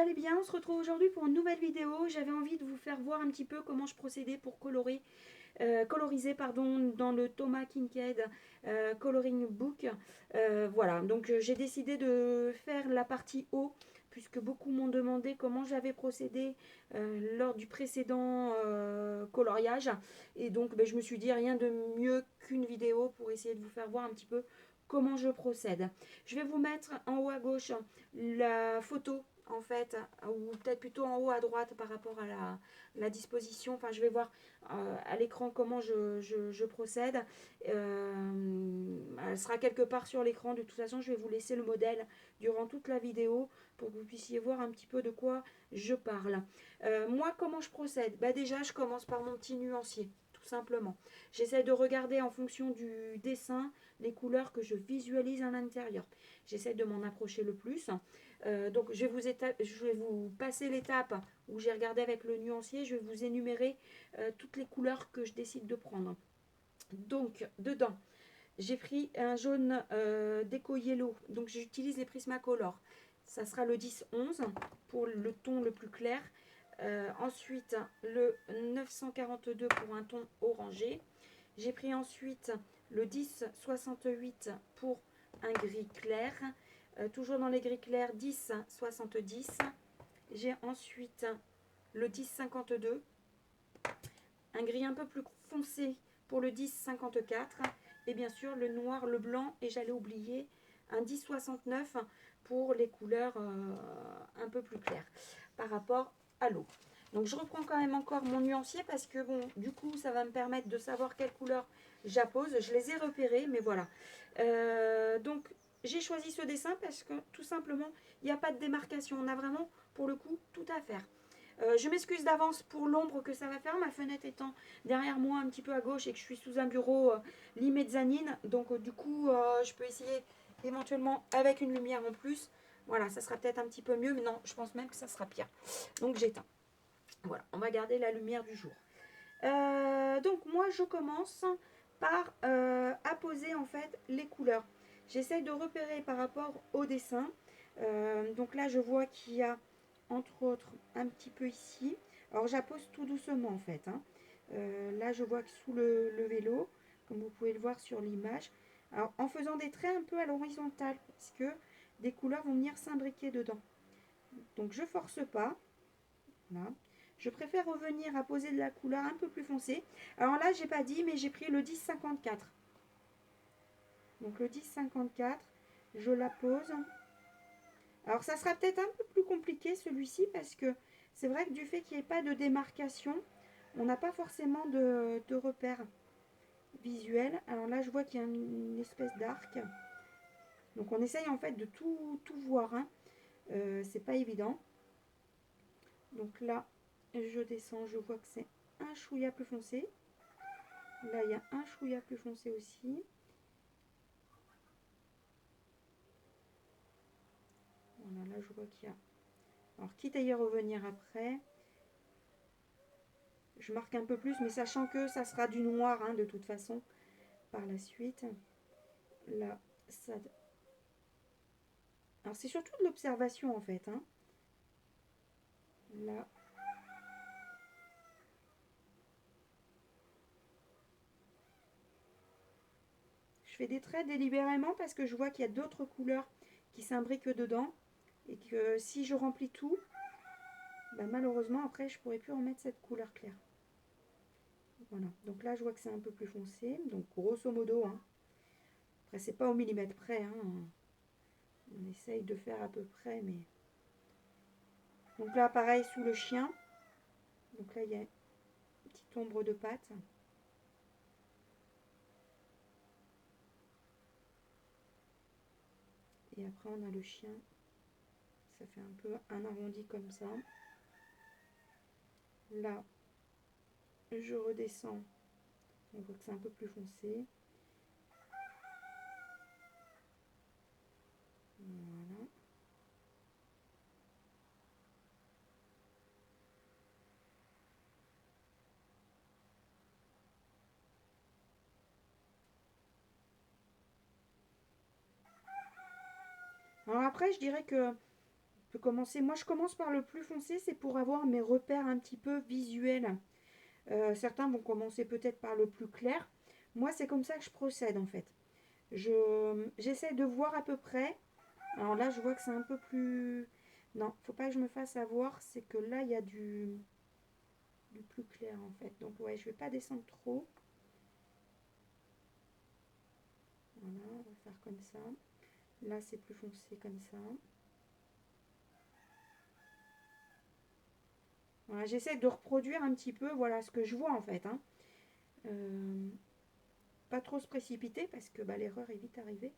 allez bien? On se retrouve aujourd'hui pour une nouvelle vidéo. J'avais envie de vous faire voir un petit peu comment je procédais pour coloriser pardon, dans le Thomas Kincaid Coloring Book. Voilà, donc j'ai décidé de faire la partie haut puisque beaucoup m'ont demandé comment j'avais procédé lors du précédent coloriage. Et donc je me suis dit rien de mieux qu'une vidéo pour essayer de vous faire voir un petit peu comment je procède. Je vais vous mettre en haut à gauche la photo en fait, ou peut-être plutôt en haut à droite par rapport à la disposition. Enfin, je vais voir à l'écran comment je procède. Elle sera quelque part sur l'écran. De toute façon, je vais vous laisser le modèle durant toute la vidéo pour que vous puissiez voir un petit peu de quoi je parle. Moi, comment je procède? Déjà, je commence par mon petit nuancier, tout simplement. J'essaie de regarder en fonction du dessin les couleurs que je visualise à l'intérieur. J'essaie de m'en approcher le plus. Donc je vais vous passer l'étape où j'ai regardé avec le nuancier. Je vais vous énumérer toutes les couleurs que je décide de prendre. Donc dedans, j'ai pris un jaune Deco Yellow. Donc j'utilise les Prismacolor. Ça sera le 10-11 pour le ton le plus clair. Ensuite le 942 pour un ton orangé. J'ai pris ensuite le 10-68 pour un gris clair. Toujours dans les gris clairs, 10-70. J'ai ensuite le 10-52, un gris un peu plus foncé pour le 10-54. Et bien sûr le noir, le blanc et j'allais oublier un 10-69 pour les couleurs un peu plus claires par rapport à l'eau. Donc je reprends quand même encore mon nuancier parce que bon, du coup ça va me permettre de savoir quelle couleur j'appose. Je les ai repérés, mais voilà. Donc j'ai choisi ce dessin parce que tout simplement il n'y a pas de démarcation. On a vraiment pour le coup tout à faire. Je m'excuse d'avance pour l'ombre que ça va faire, ma fenêtre étant derrière moi un petit peu à gauche et que je suis sous un bureau lit-mezzanine. Donc du coup je peux essayer éventuellement avec une lumière en plus. Voilà, ça sera peut-être un petit peu mieux, mais non, je pense même que ça sera pire. Donc j'éteins. Voilà, on va garder la lumière du jour. Donc moi je commence par apposer en fait les couleurs. J'essaye de repérer par rapport au dessin. Donc là je vois qu'il y a entre autres un petit peu ici. Alors j'appose tout doucement en fait. Là je vois que sous le vélo, comme vous pouvez le voir sur l'image. Alors en faisant des traits un peu à l'horizontale, parce que des couleurs vont venir s'imbriquer dedans. Donc je force pas. Voilà. Je préfère revenir à poser de la couleur un peu plus foncée. Alors là, j'ai pas dit, mais j'ai pris le 10-54. Donc le 10-54, je la pose. Alors ça sera peut-être un peu plus compliqué celui-ci parce que c'est vrai que du fait qu'il n'y ait pas de démarcation, on n'a pas forcément de repères visuels. Alors là, je vois qu'il y a une espèce d'arc. Donc on essaye en fait de tout voir. C'est pas évident. Donc là, je descends, je vois que c'est un chouïa plus foncé. Là, il y a un chouïa plus foncé aussi. Voilà, là, je vois qu'il y a... Alors, quitte à y revenir après, je marque un peu plus, mais sachant que ça sera du noir, de toute façon, par la suite. Là, ça... Alors, c'est surtout de l'observation, en fait. Là. Je fais des traits délibérément parce que je vois qu'il y a d'autres couleurs qui s'imbriquent dedans. Et que si je remplis tout, malheureusement, après, je ne pourrai plus remettre cette couleur claire. Voilà, donc là, je vois que c'est un peu plus foncé. Donc, grosso modo, après, c'est pas au millimètre près. On essaye de faire à peu près, mais... Donc là, pareil, sous le chien. Donc là, il y a une petite ombre de patte. Et après, on a le chien. Ça fait un peu un arrondi comme ça. Là, je redescends. On voit que c'est un peu plus foncé. Voilà. Alors après, je dirais que peut commencer. Moi, je commence par le plus foncé, c'est pour avoir mes repères un petit peu visuels. Certains vont commencer peut-être par le plus clair. Moi, c'est comme ça que je procède en fait. J'essaie de voir à peu près. Alors là, je vois que c'est un peu plus... Non, faut pas que je me fasse avoir. C'est que là, il y a du plus clair en fait. Donc ouais, je vais pas descendre trop. Voilà, on va faire comme ça. Là, c'est plus foncé comme ça. Voilà, j'essaie de reproduire un petit peu, voilà, ce que je vois en fait. Hein. Euh, Pas trop se précipiter parce que bah, l'erreur est vite arrivée.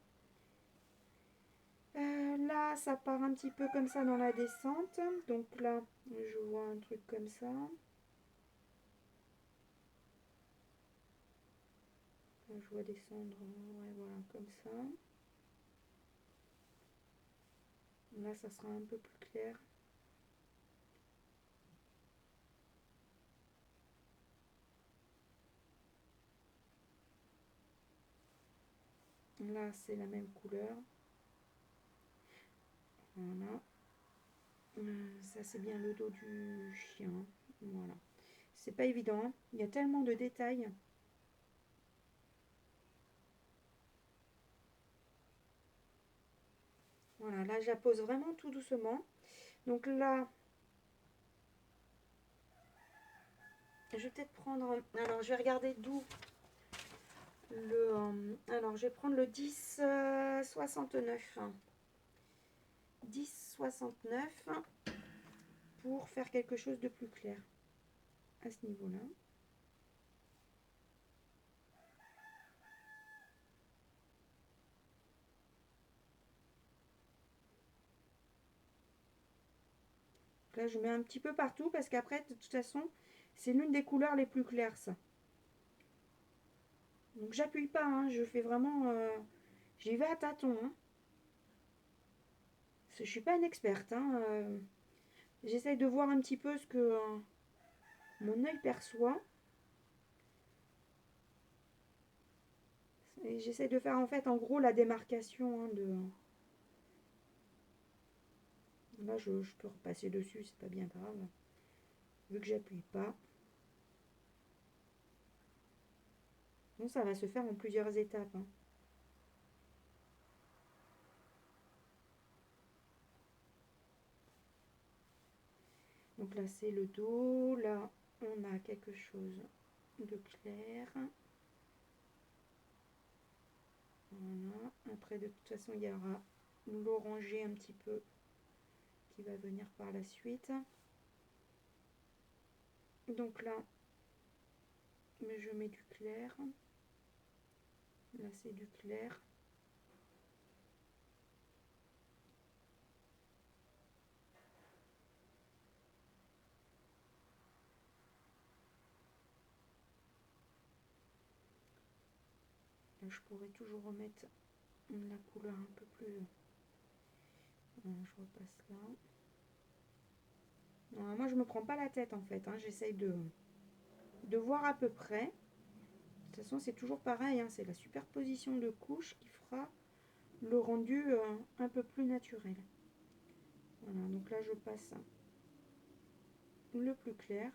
Là, ça part un petit peu comme ça dans la descente. Donc là, je vois un truc comme ça. Je vois descendre, ouais, voilà, comme ça. Là, ça sera un peu plus clair. Là, c'est la même couleur. Voilà. Ça, c'est bien le dos du chien. Voilà. C'est pas évident. Hein. Il y a tellement de détails. Voilà, là, j'appose vraiment tout doucement. Donc là, je vais peut-être prendre... Alors, je vais regarder d'où alors, je vais prendre le 10,69. 10,69 pour faire quelque chose de plus clair à ce niveau-là. Là, je mets un petit peu partout parce qu'après, de toute façon, c'est l'une des couleurs les plus claires, ça. Donc, j'appuie pas, hein, je fais vraiment... j'y vais à tâtons. Hein. Je suis pas une experte. Hein, j'essaye de voir un petit peu ce que mon œil perçoit. Et j'essaie de faire en fait en gros la démarcation hein, de... Là je peux repasser dessus, c'est pas bien grave. Vu que j'appuie pas. Donc ça va se faire en plusieurs étapes. Hein. Donc là c'est le dos, là on a quelque chose de clair. Voilà. Après de toute façon il y aura l'orangé un petit peu qui va venir par la suite. Donc là je mets du clair. Là c'est du clair. Là, je pourrais toujours remettre la couleur un peu plus... je repasse là. Non, moi je me prends pas la tête en fait. Hein. J'essaye de voir à peu près. De toute façon c'est toujours pareil. Hein. C'est la superposition de couches qui fera le rendu un peu plus naturel. Voilà, donc là je passe le plus clair.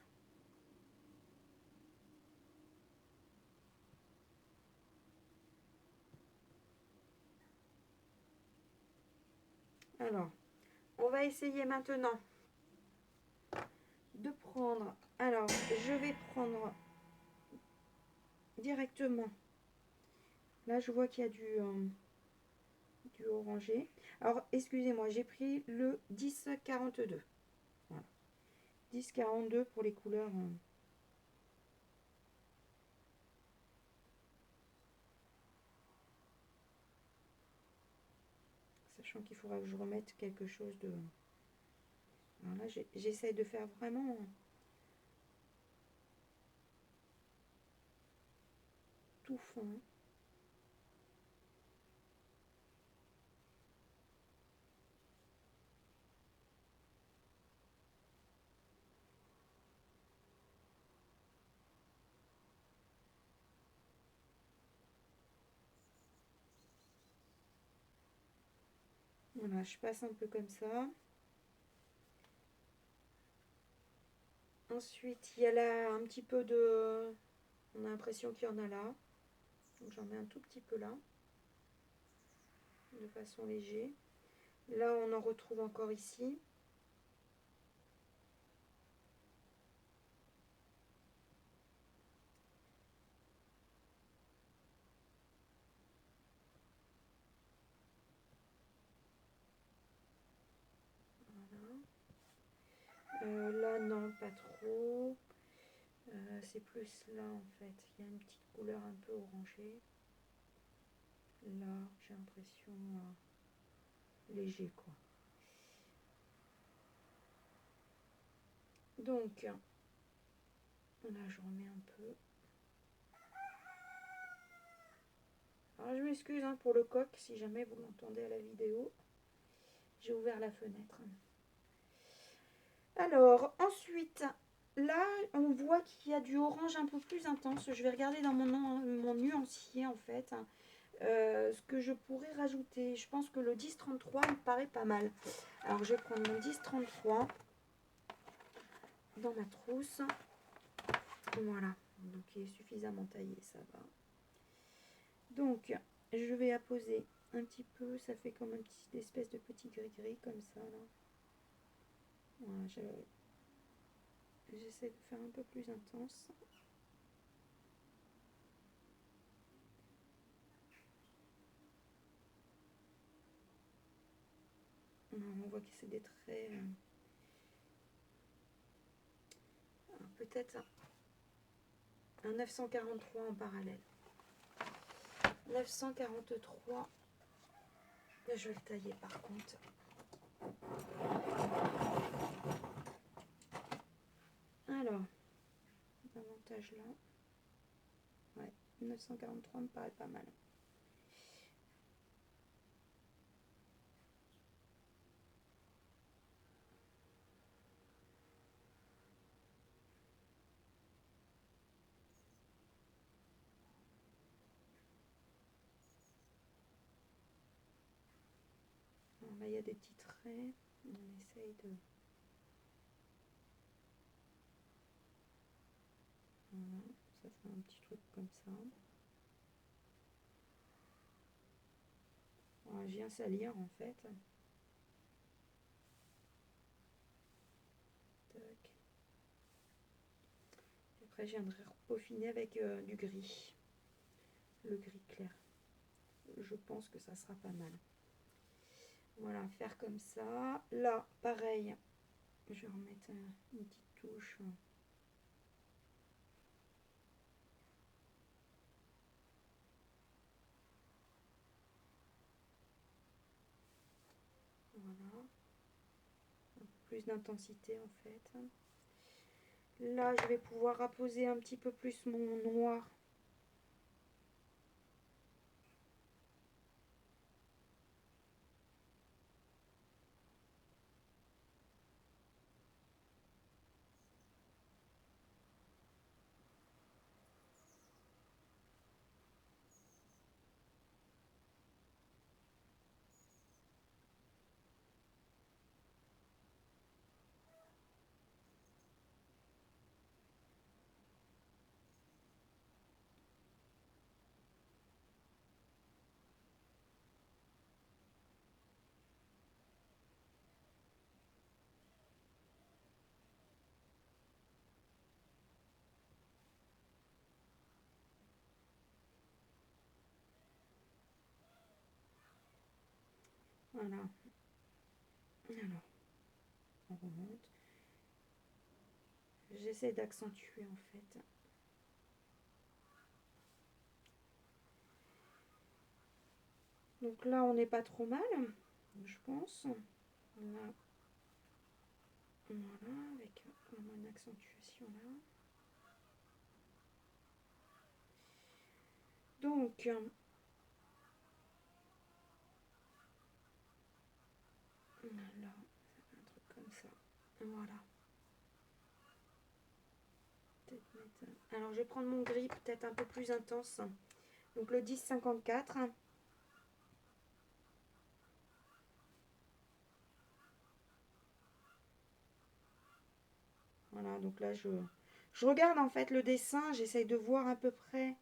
Alors, on va essayer maintenant de prendre... Alors, je vais prendre directement... Là, je vois qu'il y a du orangé. Alors, excusez-moi, j'ai pris le 10,42. Voilà. 10,42 pour les couleurs... sachant qu'il faudra que je remette quelque chose de... Alors là, j'essaye de faire vraiment tout fin. Voilà, je passe un peu comme ça. Ensuite, il y a là un petit peu de... On a l'impression qu'il y en a là. Donc j'en mets un tout petit peu là. De façon légère. Là, on en retrouve encore ici. Là, non, pas trop. C'est plus là, en fait. Il y a une petite couleur un peu orangée. Là, j'ai l'impression léger, quoi. Donc, là, je remets un peu. Alors, je m'excuse hein, pour le coq, si jamais vous l'entendez à la vidéo. J'ai ouvert la fenêtre. Alors, ensuite, là, on voit qu'il y a du orange un peu plus intense. Je vais regarder dans mon nuancier, en fait, ce que je pourrais rajouter. Je pense que le 1033 me paraît pas mal. Alors, je vais prendre mon 1033 dans ma trousse. Voilà, donc il est suffisamment taillé, ça va. Donc, je vais apposer un petit peu. Ça fait comme une petite espèce de petit gris-gris, comme ça, là. Voilà, j'essaie de faire un peu plus intense. On voit que c'est des traits. Peut-être un 943 en parallèle. 943. Là, je vais le tailler par contre. Alors, davantage là. Ouais, 943 me paraît pas mal. Alors là, il y a des petits traits. On essaye de... Voilà, ça fait un petit truc comme ça. Voilà, je viens salir en fait. Tac. Après, je viendrai peaufiner avec du gris. Le gris clair. Je pense que ça sera pas mal. Voilà, faire comme ça. Là, pareil. Je vais remettre une petite touche. Voilà. Un peu plus d'intensité en fait. Là, je vais pouvoir apposer un petit peu plus mon noir. Voilà. Alors, on remonte. J'essaie d'accentuer en fait. Donc là, on n'est pas trop mal, je pense. Là. Voilà, avec une accentuation là. Donc, là, un truc comme ça. Voilà. Alors, je vais prendre mon gris peut-être un peu plus intense. Donc, le 1054. Voilà, donc là, je regarde en fait le dessin, j'essaye de voir à peu près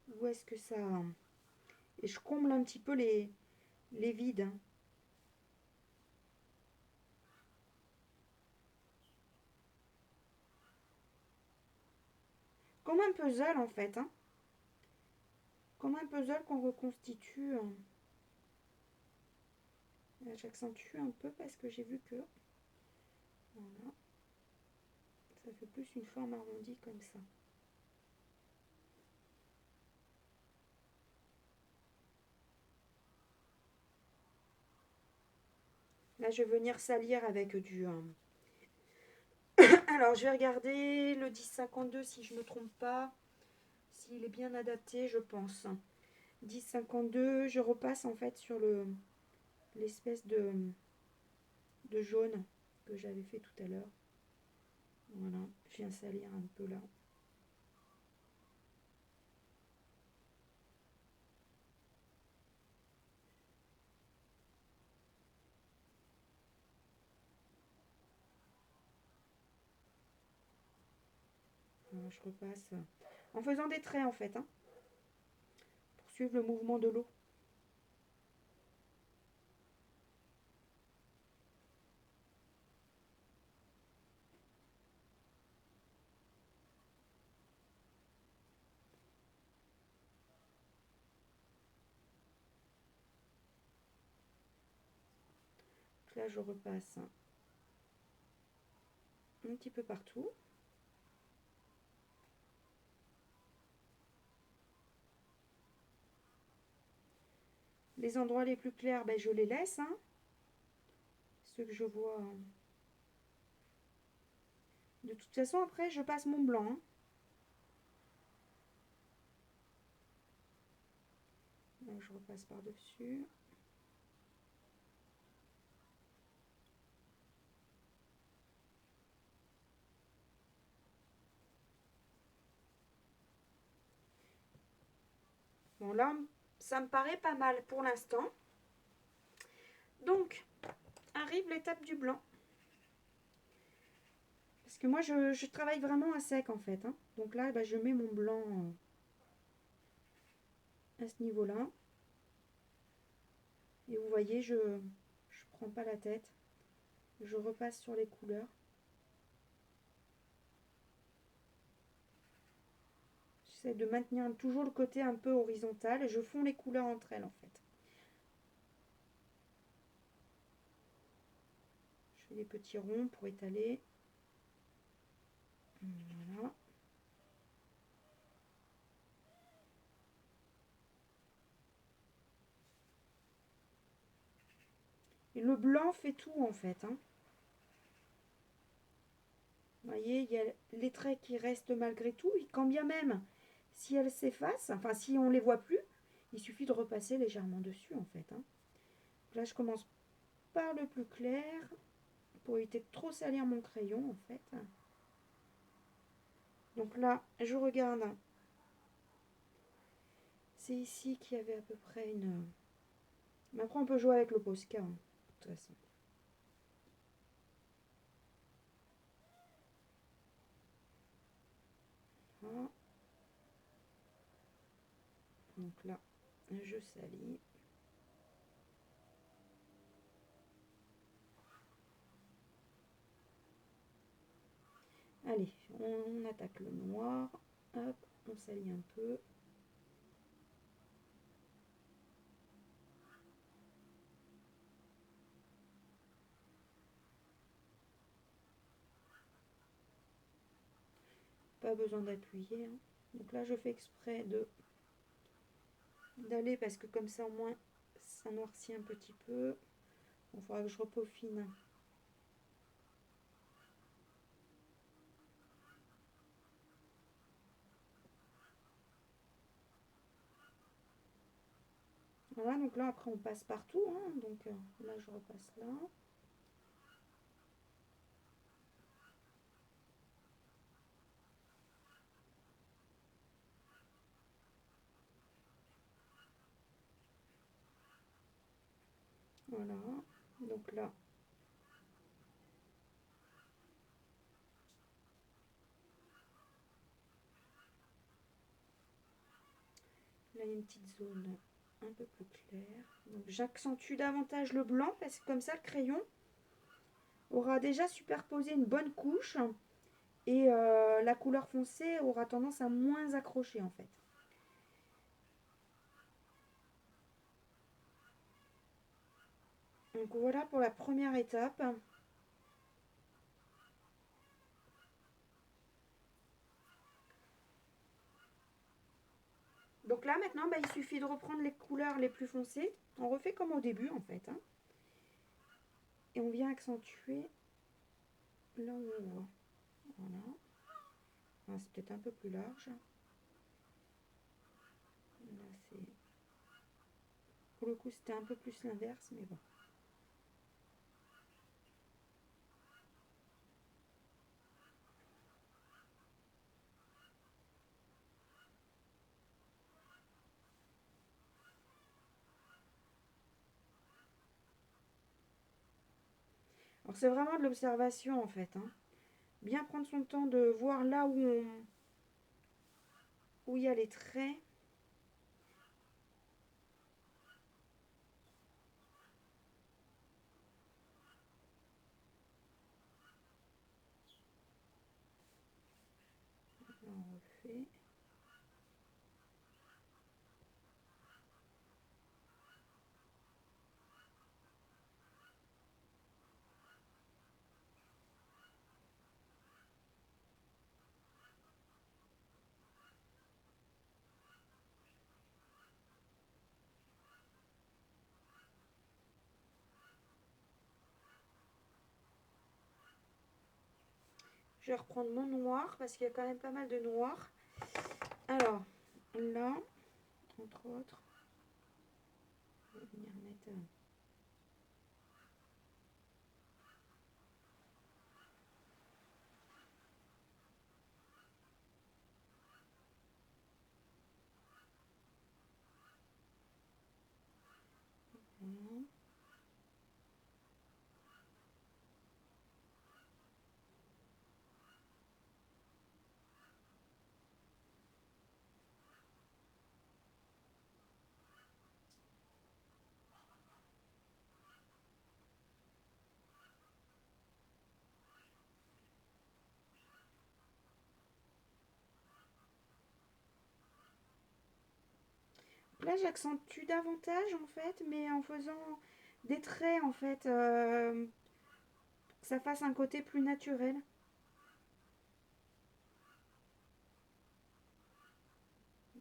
où est-ce que ça... Et je comble un petit peu les vides. Hein. Comme un puzzle en fait. Hein. Comme un puzzle qu'on reconstitue. J'accentue un peu parce que j'ai vu que... Voilà. Ça fait plus une forme arrondie comme ça. Là, je vais venir salir avec du... Alors, je vais regarder le 1052 si je ne me trompe pas. S'il est bien adapté, je pense. 1052, je repasse en fait sur l'espèce de jaune que j'avais fait tout à l'heure. Voilà, je viens salir un peu là. Voilà, je repasse en faisant des traits en fait, hein, pour suivre le mouvement de l'eau. Là, je repasse un petit peu partout. Les endroits les plus clairs, ben, je les laisse. Hein. Ceux que je vois. De toute façon, après, je passe mon blanc. Hein. Là, je repasse par-dessus. Bon, là, ça me paraît pas mal pour l'instant. Donc, arrive l'étape du blanc. Parce que moi, je travaille vraiment à sec, en fait. Hein. Donc là, bah, je mets mon blanc à ce niveau-là. Et vous voyez, je ne prends pas la tête. Je repasse sur les couleurs. J'essaie de maintenir toujours le côté un peu horizontal. Et je fonds les couleurs entre elles, en fait. Je fais des petits ronds pour étaler. Voilà. Et le blanc fait tout, en fait. Hein. Vous voyez, il y a les traits qui restent malgré tout. Et quand bien même, si elles s'effacent, enfin, si on ne les voit plus, il suffit de repasser légèrement dessus, en fait. Hein. Là, je commence par le plus clair pour éviter de trop salir mon crayon, en fait. Donc là, je regarde. C'est ici qu'il y avait à peu près une... Mais après, on peut jouer avec le Posca, hein, de toute façon. Voilà. Donc là, je salis. Allez, on attaque le noir. Hop, on salit un peu. Pas besoin d'appuyer. Hein. Donc là, je fais exprès d'aller parce que comme ça, au moins, ça noircit un petit peu. Il faudra que je repeaufine. Voilà, donc là, après, on passe partout. Hein. Donc là, je repasse là. Voilà, donc là, il y a une petite zone un peu plus claire. Donc j'accentue davantage le blanc parce que comme ça le crayon aura déjà superposé une bonne couche et la couleur foncée aura tendance à moins accrocher en fait. Donc voilà pour la première étape. Donc là maintenant, il suffit de reprendre les couleurs les plus foncées. On refait comme au début en fait. Hein. Et on vient accentuer là où on voit. Voilà. Ah, c'est peut-être un peu plus large. Là, c'est... Pour le coup, c'était un peu plus l'inverse, mais bon. Alors c'est vraiment de l'observation en fait. Hein. Bien prendre son temps de voir là où il y a les traits. Là, on refait. Je vais reprendre mon noir parce qu'il y a quand même pas mal de noir. Alors, là, entre autres, je vais venir mettre... Voilà. Là, j'accentue davantage en fait, mais en faisant des traits en fait, que ça fasse un côté plus naturel.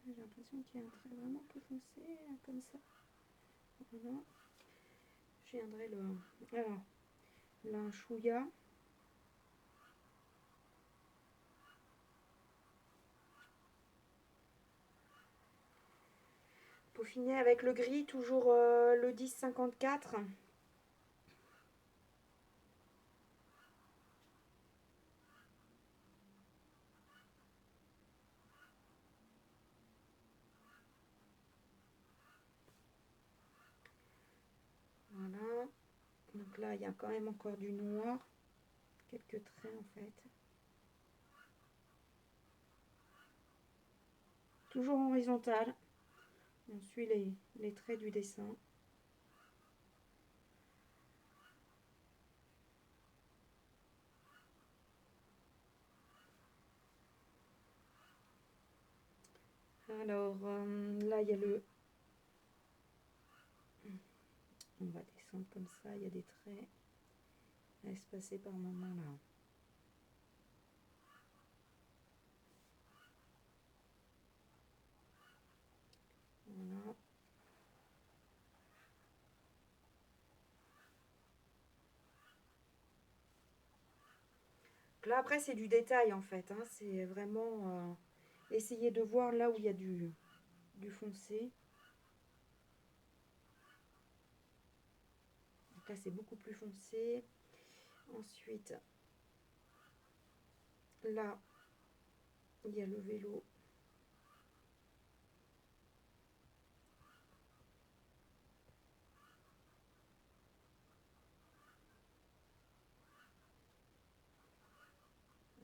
J'ai l'impression qu'il y a un trait vraiment plus foncé, comme ça. Voilà. Je viendrai le... Alors, là, un chouïa. Peaufiner avec le gris, toujours le 1054. Voilà. Donc là, il y a quand même encore du noir. Quelques traits en fait. Toujours en horizontal. On suit les traits du dessin. Alors, là, il y a le... On va descendre comme ça, il y a des traits à espacer par moment là. Voilà. Là, après, c'est du détail en fait. Hein. C'est vraiment essayer de voir là où il y a du foncé. Donc là, c'est beaucoup plus foncé. Ensuite, là, il y a le vélo.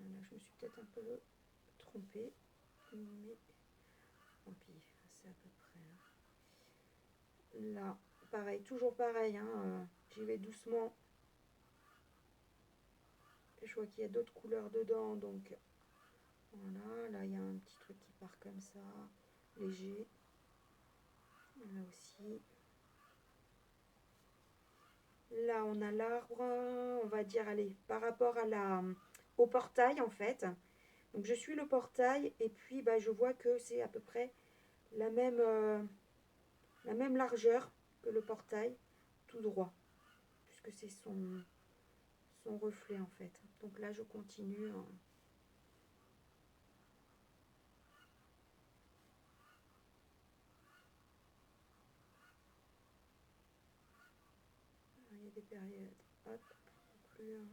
Là, je me suis peut-être un peu trompée. Mais tant pis, c'est à peu près. après. Là, pareil, toujours pareil, hein, j'y vais doucement. Je vois qu'il y a d'autres couleurs dedans, donc voilà, là il y a un petit truc qui part comme ça, léger. Là aussi. Là on a l'arbre, on va dire, allez, par rapport à au portail en fait. Donc je suis le portail et puis bah, je vois que c'est à peu près la même largeur que le portail, tout droit, puisque c'est son reflet en fait. Donc là je continue. Il y a des périodes, hop, plus.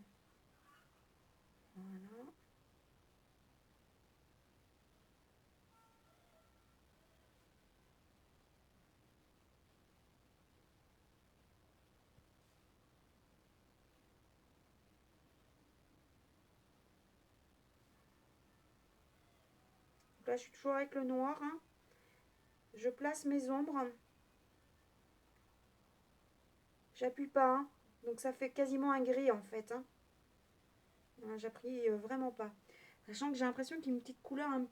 Voilà. Donc là je suis toujours avec le noir, hein. Je place mes ombres. J'appuie pas, hein. Donc ça fait quasiment un gris en fait, hein. J'appuie vraiment pas. Sachant que j'ai l'impression qu'il y a une petite couleur un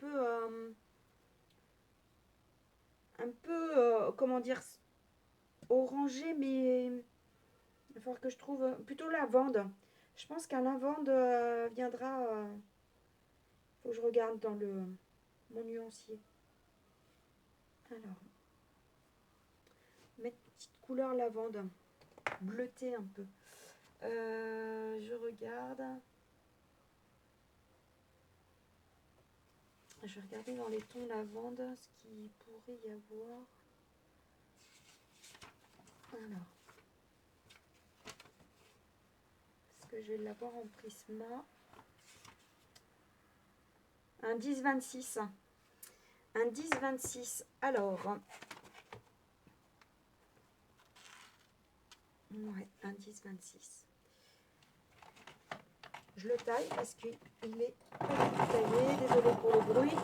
peu, comment dire, orangée, mais il va falloir que je trouve plutôt lavande. Je pense qu'un lavande viendra. Faut que je regarde dans mon nuancier. Alors, mettre une petite couleur lavande, bleutée un peu. Je regarde. Je vais regarder dans les tons lavande ce qu'il pourrait y avoir. Alors, est-ce que je vais l'avoir en Prisma? Un 10-26. Un 10-26. Alors, ouais, un 10-26. Je le taille parce qu'il est pas du tout taillé. Désolée pour le bruit.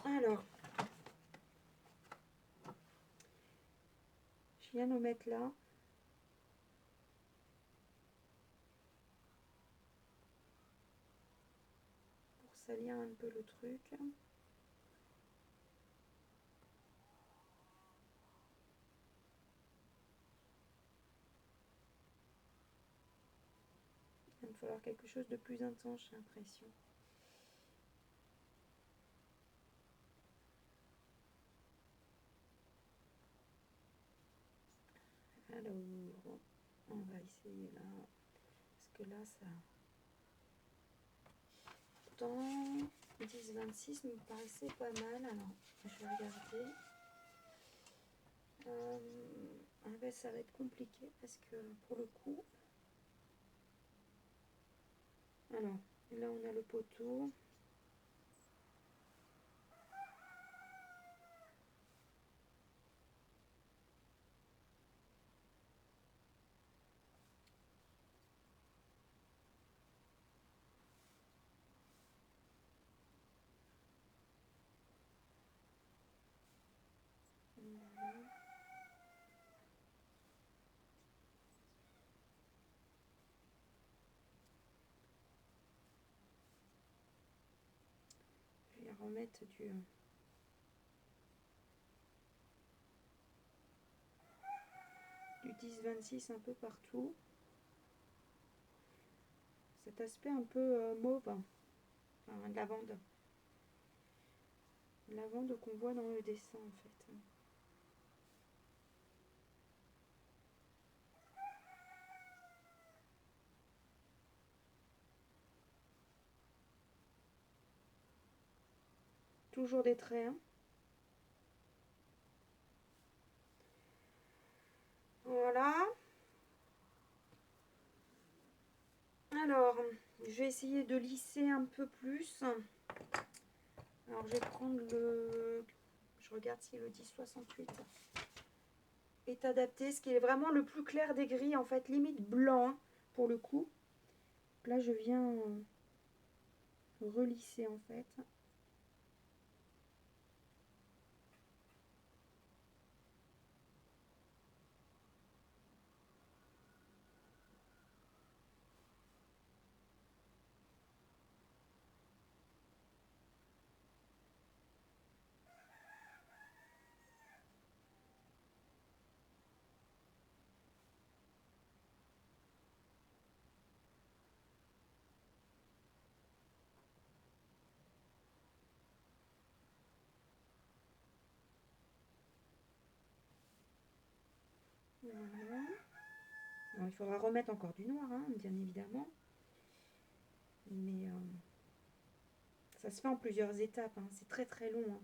Alors, je viens de le mettre là. Pour salir un peu le truc. Il va me falloir quelque chose de plus intense, j'ai l'impression. Alors, on va essayer là. Parce que là, ça... Pourtant, 10-26 me paraissait pas mal. Alors, je vais regarder. Ben, ça va être compliqué parce que pour le coup... Alors, là, on a le poteau. Je vais remettre du 10-26 un peu partout. Cet aspect un peu mauve, enfin, lavande. Lavande qu'on voit dans le dessin en fait. Toujours des traits. Hein. Voilà. Alors, je vais essayer de lisser un peu plus. Alors, je vais prendre le... Je regarde si le 10-68 est adapté. Ce qui est vraiment le plus clair des gris, en fait, limite blanc, hein, pour le coup. Là, je viens relisser, en fait. il faudra remettre encore du noir, hein, bien évidemment. Mais ça se fait en plusieurs étapes, hein. C'est très très long, hein.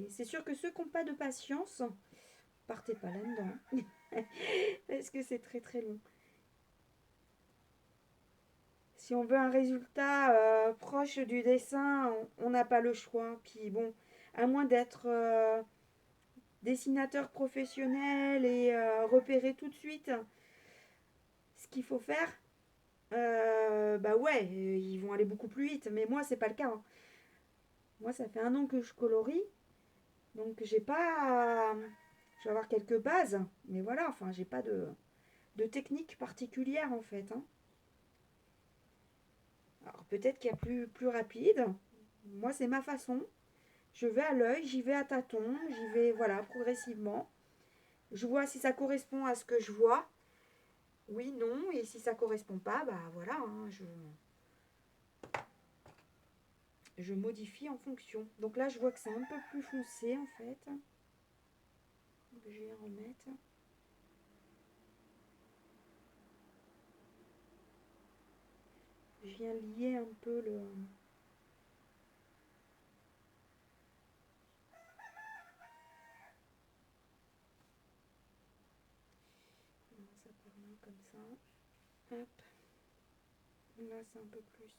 C'est sûr que ceux qui n'ont pas de patience, partez pas là-dedans. Parce que c'est très très long. Si on veut un résultat proche du dessin, on n'a pas le choix. Puis bon, à moins d'être dessinateur professionnel et repérer tout de suite ce qu'il faut faire, bah ouais, ils vont aller beaucoup plus vite. Mais moi, c'est pas le cas, hein. Moi, ça fait 1 an que je colorie, donc j'ai pas. Je vais avoir quelques bases, mais voilà, enfin, j'ai pas de technique particulière en fait, hein. Alors peut-être qu'il y a plus rapide. Moi, c'est ma façon. Je vais à l'œil, j'y vais à tâtons, j'y vais, voilà, progressivement. Je vois si ça correspond à ce que je vois. Oui, non, et si ça correspond pas, bah voilà, hein, je modifie en fonction. Donc là, je vois que c'est un peu plus foncé en fait. Donc, je vais remettre. Je viens lier un peu le. Ça part là comme ça. Hop. Là, c'est un peu plus.